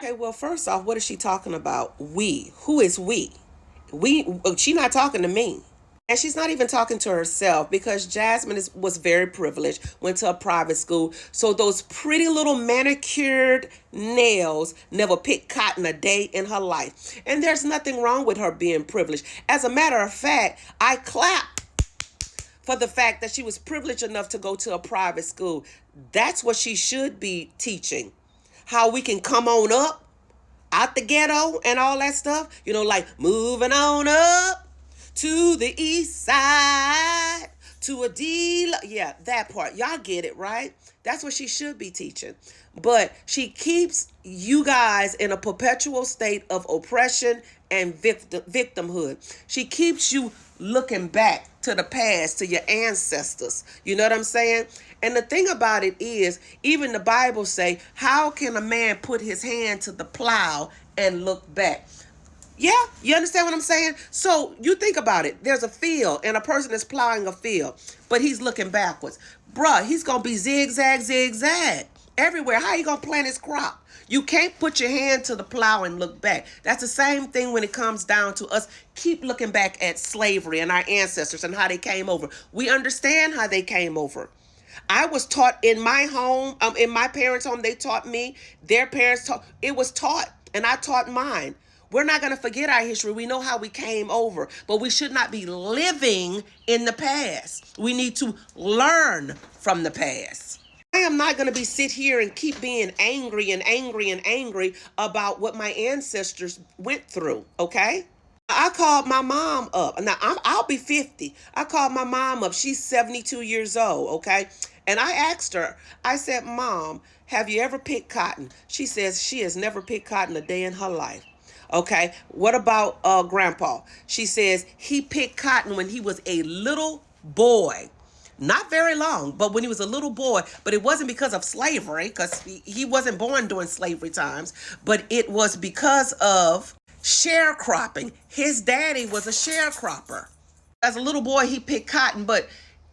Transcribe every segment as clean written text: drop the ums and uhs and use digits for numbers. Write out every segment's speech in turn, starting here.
Okay, well, first off, what is she talking about? We. Who is we? She's not talking to me. And she's not even talking to herself because Jasmine was very privileged, went to a private school. So those pretty little manicured nails never picked cotton a day in her life. And there's nothing wrong with her being privileged. As a matter of fact, I clap for the fact that she was privileged enough to go to a private school. That's what she should be teaching. How we can come on up out the ghetto and all that stuff. Like moving on up to the east side to a deal. Yeah, that part. Y'all get it, right? That's what she should be teaching. But she keeps you guys in a perpetual state of oppression and victimhood. She keeps you looking back to the past, to your ancestors. You know what I'm saying? And the thing about it is, even the Bible say, how can a man put his hand to the plow and look back? Yeah, you understand what I'm saying? So you think about it. There's a field and a person is plowing a field, but he's looking backwards. Bruh, he's going to be zigzag, zigzag everywhere. How you going to plant his crop? You can't put your hand to the plow and look back. That's the same thing when it comes down to us. Keep looking back at slavery and our ancestors and how they came over. We understand how they came over. I was taught in my home, in my parents' home, they taught me, their parents taught, it was taught, and I taught mine. We're not going to forget our history. We know how we came over, but we should not be living in the past. We need to learn from the past. I am not going to be sit here and keep being angry and angry and angry about what my ancestors went through, okay? I called my mom up. Now, I'll be 50. I called my mom up. She's 72 years old, okay? And I asked her, I said, Mom, have you ever picked cotton? She says she has never picked cotton a day in her life. Okay, what about Grandpa? She says he picked cotton when he was a little boy. Not very long, but when he was a little boy. But it wasn't because of slavery, because he wasn't born during slavery times. But it was because of sharecropping. His daddy was a sharecropper. As a little boy, he picked cotton, but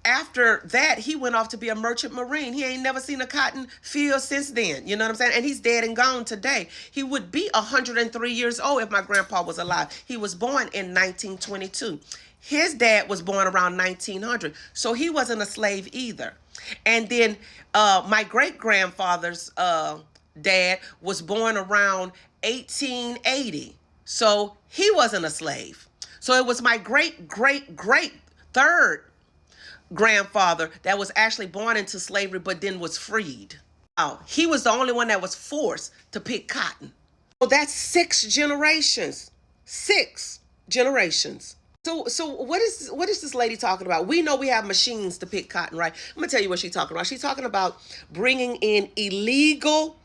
after that, he went off to be a merchant marine. He ain't never seen a cotton field since then. You know what I'm saying? And he's dead and gone today. He would be 103 years old if my grandpa was alive. He was born in 1922. His dad was born around 1900. So he wasn't a slave either. And then my great-grandfather's dad was born around 1880. So he wasn't a slave. So it was my great third grandfather that was actually born into slavery but then was freed. Oh, he was the only one that was forced to pick cotton. So that's 6 generations. 6 generations. So what is this lady talking about? We know we have machines to pick cotton, right? I'm gonna tell you what she's talking about. She's talking about bringing in illegal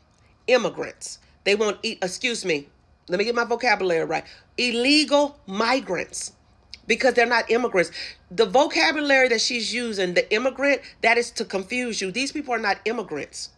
immigrants. They want, excuse me, let me get my vocabulary right. Illegal migrants. Because they're not immigrants. The vocabulary that she's using, the immigrant, that is to confuse you. These people are not immigrants.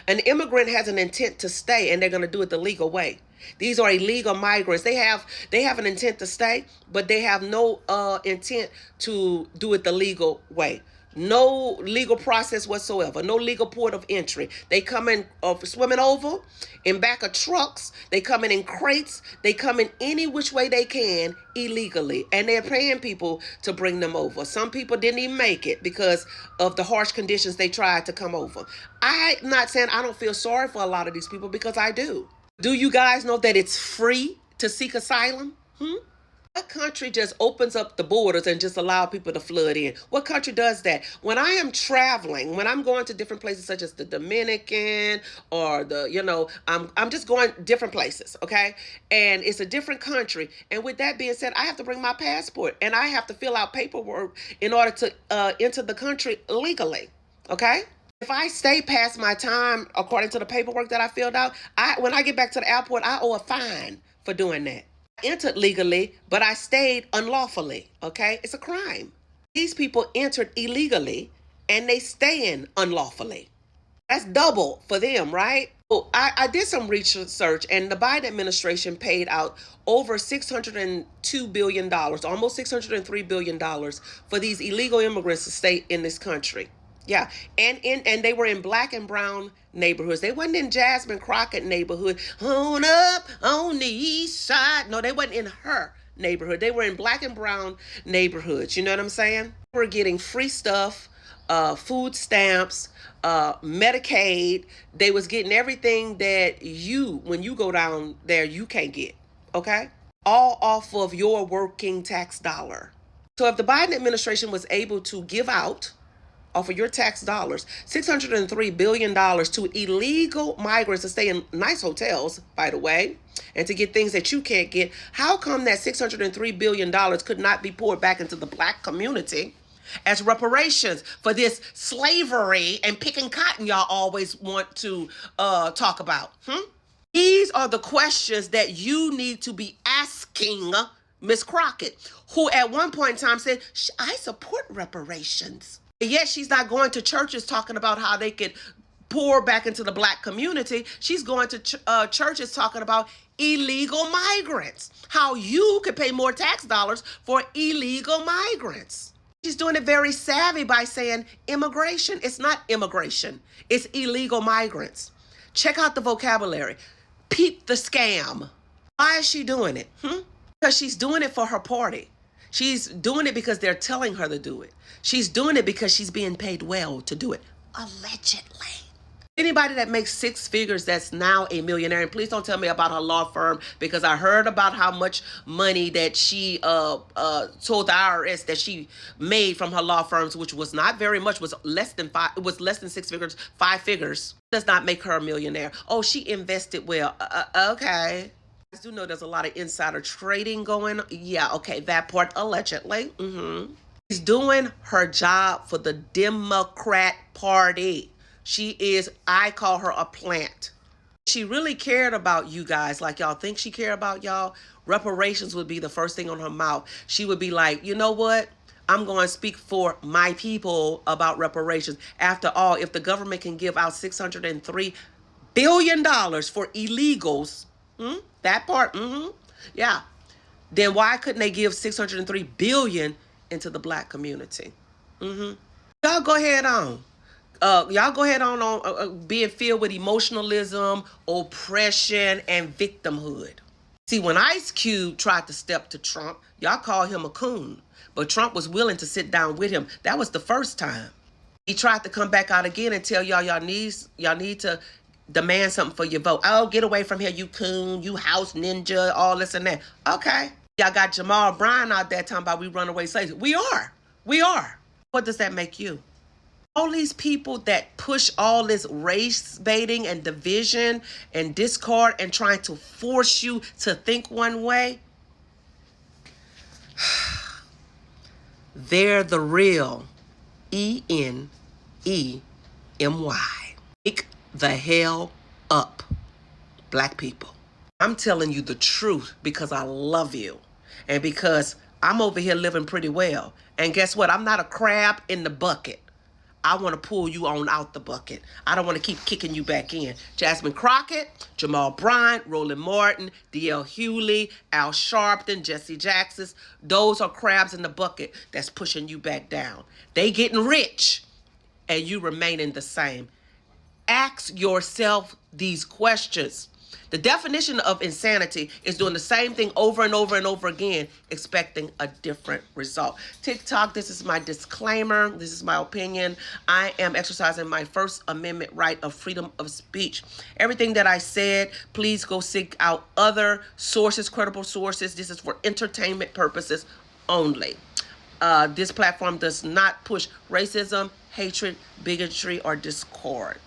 An immigrant has an intent to stay, and they're going to do it the legal way. These are illegal migrants. They have an intent to stay, but they have no intent to do it the legal way. No legal process whatsoever. No legal port of entry. They come in swimming over in back of trucks. They come in crates. They come in any which way they can illegally. And they're paying people to bring them over. Some people didn't even make it because of the harsh conditions they tried to come over. I'm not saying I don't feel sorry for a lot of these people, because I do. Do you guys know that it's free to seek asylum? What country just opens up the borders and just allow people to flood in? What country does that? When I am traveling, when I'm going to different places such as the Dominican or I'm just going different places, okay? And it's a different country. And with that being said, I have to bring my passport and I have to fill out paperwork in order to enter the country legally, okay? If I stay past my time, according to the paperwork that I filled out, when I get back to the airport, I owe a fine for doing that. I entered legally, but I stayed unlawfully, okay? It's a crime. These people entered illegally, and they stay in unlawfully. That's double for them, right? So I did some research, and the Biden administration paid out over $602 billion, almost $603 billion for these illegal immigrants to stay in this country. Yeah, and they were in black and brown neighborhoods. They wasn't in Jasmine Crockett neighborhood. On up on the east side. No, they wasn't in her neighborhood. They were in black and brown neighborhoods. You know what I'm saying? We're getting free stuff, food stamps, Medicaid. They was getting everything that you, when you go down there, you can't get. Okay, all off of your working tax dollar. So if the Biden administration was able to give out off of your tax dollars, $603 billion to illegal migrants to stay in nice hotels, by the way, and to get things that you can't get. How come that $603 billion could not be poured back into the black community as reparations for this slavery and picking cotton y'all always want to talk about? These are the questions that you need to be asking Miss Crockett, who at one point in time said, I support reparations. Yet she's not going to churches talking about how they could pour back into the black community. She's going to churches talking about illegal migrants, how you could pay more tax dollars for illegal migrants. She's doing it very savvy by saying immigration. It's not immigration. It's illegal migrants. Check out the vocabulary. Peep the scam. Why is she doing it? Because she's doing it for her party. She's doing it because they're telling her to do it. She's doing it because she's being paid well to do it. Allegedly. Anybody that makes six figures that's now a millionaire, and please don't tell me about her law firm, because I heard about how much money that she told the IRS that she made from her law firms, which was not very much, was less than six figures, 5 figures. Does not make her a millionaire. Oh, she invested well. Okay. I do know there's a lot of insider trading going on. Yeah, okay, that part allegedly. She's doing her job for the Democrat Party. She is, I call her a plant. If she really cared about you guys like y'all think she cared about y'all, reparations would be the first thing on her mouth. She would be like, you know what? I'm going to speak for my people about reparations. After all, if the government can give out $603 billion for illegals, that part, yeah, then why couldn't they give $603 billion into the black community? Y'all go ahead on. Y'all go ahead on being filled with emotionalism, oppression, and victimhood. See, when Ice Cube tried to step to Trump, y'all call him a coon. But Trump was willing to sit down with him. That was the first time. He tried to come back out again and tell y'all need to demand something for your vote. Oh, get away from here, you coon, you house ninja, all this and that. Okay. Y'all got Jamal Bryant out there talking about we runaway slaves. We are. What does that make you? All these people that push all this race baiting and division and discord and trying to force you to think one way, they're the real ENEMY. Wake the hell up, black people. I'm telling you the truth because I love you and because I'm over here living pretty well. And guess what? I'm not a crab in the bucket. I want to pull you on out the bucket. I don't want to keep kicking you back in. Jasmine Crockett, Jamal Bryant, Roland Martin, D.L. Hewley, Al Sharpton, Jesse Jackson. Those are crabs in the bucket that's pushing you back down. They getting rich and you remaining the same. Ask yourself these questions. The definition of insanity is doing the same thing over and over and over again, expecting a different result. TikTok, this is my disclaimer. This is my opinion. I am exercising my First Amendment right of freedom of speech. Everything that I said, please go seek out other sources, credible sources. This is for entertainment purposes only. This platform does not push racism, hatred, bigotry, or discord.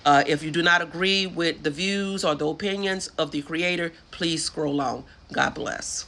If you do not agree with the views or the opinions of the creator, please scroll on. God bless.